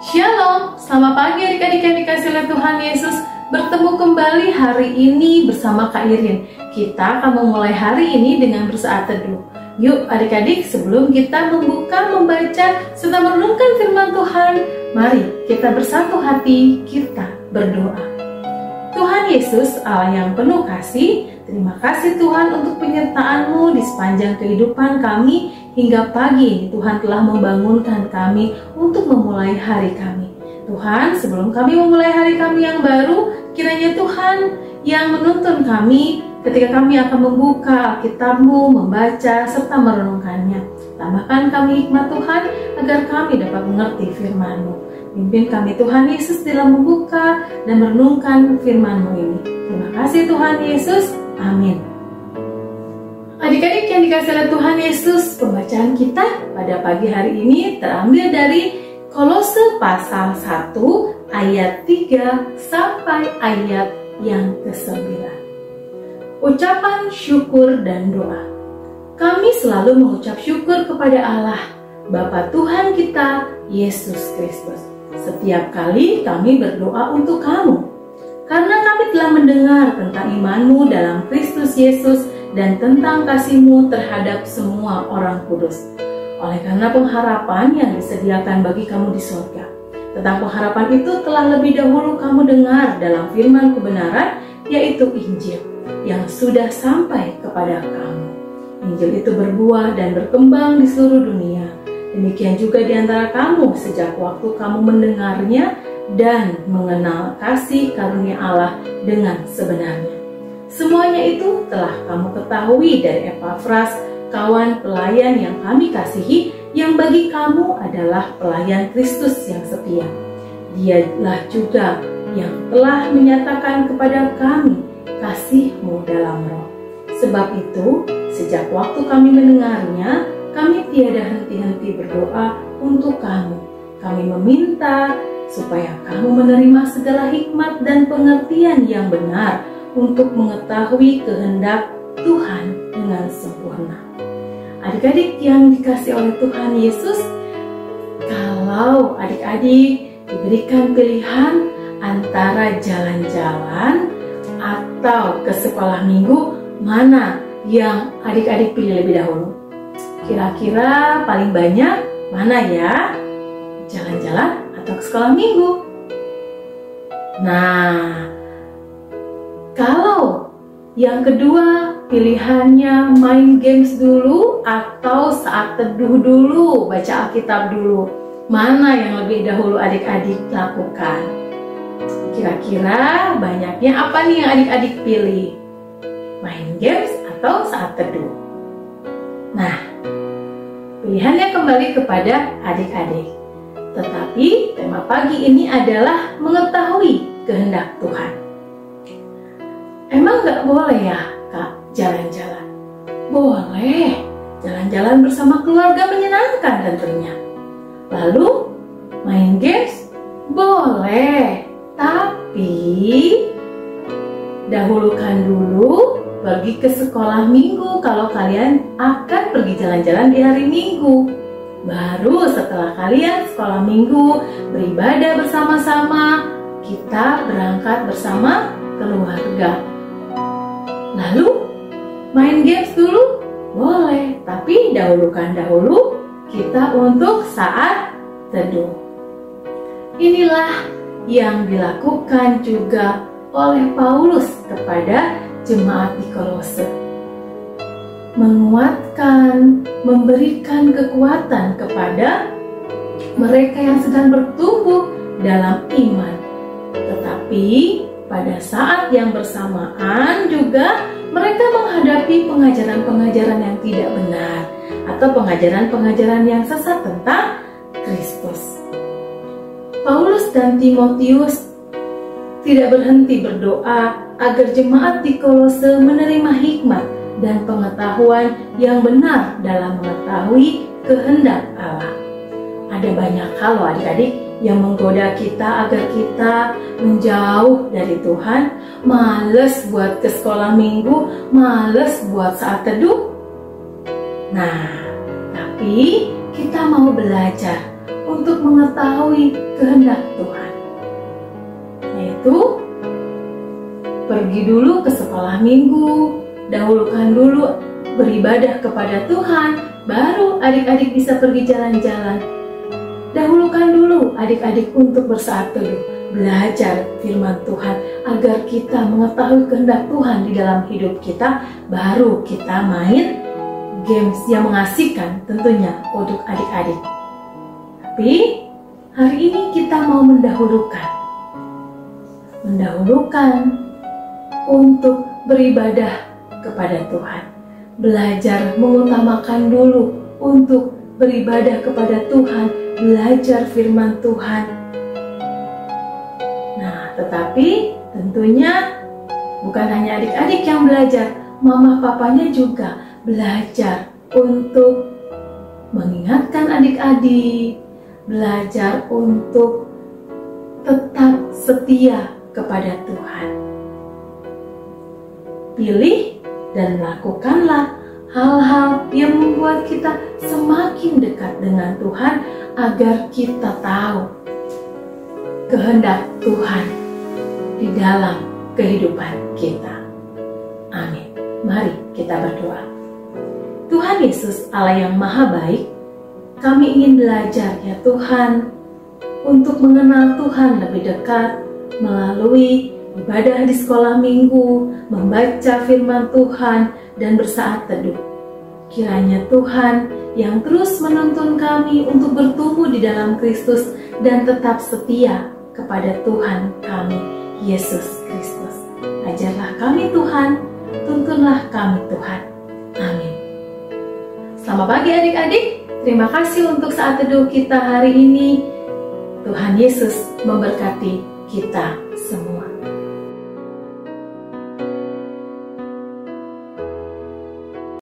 Shalom, selamat pagi adik-adik yang dikasihi oleh Tuhan Yesus. Bertemu kembali hari ini bersama Kak Irin. Kita akan memulai hari ini dengan bersaat teduh. Yuk adik-adik, sebelum kita membuka, membaca, serta merenungkan firman Tuhan, mari kita bersatu hati, kita berdoa. Tuhan Yesus, Allah yang penuh kasih, terima kasih Tuhan untuk penyertaan-Mu di sepanjang kehidupan kami hingga pagi ini. Tuhan telah membangunkan kami untuk memulai hari kami. Tuhan, sebelum kami memulai hari kami yang baru, kiranya Tuhan yang menuntun kami ketika kami akan membuka Alkitab-Mu, membaca, serta merenungkannya. Tambahkan kami hikmat Tuhan agar kami dapat mengerti firman-Mu. Pimpin kami Tuhan Yesus dalam membuka dan merenungkan firman-Mu ini. Terima kasih Tuhan Yesus. Amin. Adik-adik yang dikasihi oleh Tuhan Yesus, pembacaan kita pada pagi hari ini terambil dari Kolose pasal 1 ayat 3 sampai ayat yang ke-9. Ucapan syukur dan doa. Kami selalu mengucap syukur kepada Allah, Bapa Tuhan kita, Yesus Kristus. Setiap kali kami berdoa untuk kamu, karena kami telah mendengar tentang iman-Mu dalam Kristus Yesus dan tentang kasih-Mu terhadap semua orang kudus. Oleh karena pengharapan yang disediakan bagi kamu di surga. Tentang pengharapan itu telah lebih dahulu kamu dengar dalam firman kebenaran, yaitu Injil, yang sudah sampai kepada kamu. Injil itu berbuah dan berkembang di seluruh dunia. Demikian juga di antara kamu sejak waktu kamu mendengarnya dan mengenal kasih karunia Allah dengan sebenarnya. Semuanya itu telah kamu ketahui dari Epafras, kawan pelayan yang kami kasihi, yang bagi kamu adalah pelayan Kristus yang setia. Dialah juga yang telah menyatakan kepada kami kasih-Mu dalam roh. Sebab itu, sejak waktu kami mendengarnya, kami tiada henti-henti berdoa untuk kamu. Kami meminta supaya kamu menerima segala hikmat dan pengertian yang benar untuk mengetahui kehendak Tuhan dengan sempurna. Adik-adik yang dikasihi oleh Tuhan Yesus, kalau adik-adik diberikan pilihan antara jalan-jalan atau ke sekolah minggu, mana yang adik-adik pilih lebih dahulu? Kira-kira paling banyak mana ya? Jalan-jalan atau ke sekolah minggu? Nah, kalau yang kedua pilihannya main games dulu atau saat teduh dulu, baca Alkitab dulu, mana yang lebih dahulu adik-adik lakukan? Kira-kira banyaknya apa nih yang adik-adik pilih? Main games atau saat teduh? Nah, pilihannya kembali kepada adik-adik. Tetapi tema pagi ini adalah mengetahui kehendak Tuhan. Emang gak boleh ya Kak jalan-jalan? Boleh, jalan-jalan bersama keluarga menyenangkan tentunya. Lalu main games? Boleh, tapi dahulukan dulu pergi ke sekolah minggu kalau kalian akan pergi jalan-jalan di hari Minggu. Baru setelah kalian sekolah minggu beribadah bersama-sama, kita berangkat bersama keluarga. Lalu main games dulu? Boleh, tapi dahulukan dahulu kita untuk saat teduh. Inilah yang dilakukan juga oleh Paulus kepada jemaat di Kolose. Menguatkan, memberikan kekuatan kepada mereka yang sedang bertumbuh dalam iman. Tetapi pada saat yang bersamaan juga mereka menghadapi pengajaran-pengajaran yang tidak benar atau pengajaran-pengajaran yang sesat tentang Kristus. Paulus dan Timotius tidak berhenti berdoa agar jemaat di Kolose menerima hikmat dan pengetahuan yang benar dalam mengetahui kehendak Allah. Ada banyak hal loh adik-adik yang menggoda kita agar kita menjauh dari Tuhan, males buat ke sekolah minggu, males buat saat teduh. Nah, tapi kita mau belajar untuk mengetahui kehendak Tuhan. Yaitu, pergi dulu ke sekolah minggu, dahulukan dulu beribadah kepada Tuhan, baru adik-adik bisa pergi jalan-jalan. Dahulukan dulu adik-adik untuk bersaat teduh, belajar firman Tuhan agar kita mengetahui kehendak Tuhan di dalam hidup kita, baru kita main games yang mengasihkan tentunya untuk adik-adik. Tapi hari ini kita mau mendahulukan untuk beribadah kepada Tuhan. Belajar mengutamakan dulu untuk beribadah kepada Tuhan, belajar firman Tuhan. Nah, tetapi tentunya bukan hanya adik-adik yang belajar, mama papanya juga belajar untuk mengingatkan adik-adik, belajar untuk tetap setia kepada Tuhan. Pilih dan lakukanlah hal-hal yang membuat kita semakin dekat dengan Tuhan agar kita tahu kehendak Tuhan di dalam kehidupan kita. Amin. Mari kita berdoa. Tuhan Yesus, Allah yang Maha Baik, kami ingin belajar ya Tuhan untuk mengenal Tuhan lebih dekat melalui ibadah di sekolah minggu, membaca firman Tuhan, dan bersaat teduh. Kiranya Tuhan yang terus menuntun kami untuk bertumbuh di dalam Kristus dan tetap setia kepada Tuhan kami, Yesus Kristus. Ajarlah kami Tuhan, tuntunlah kami Tuhan. Amin. Selamat pagi adik-adik, terima kasih untuk saat teduh kita hari ini. Tuhan Yesus memberkati kita semua.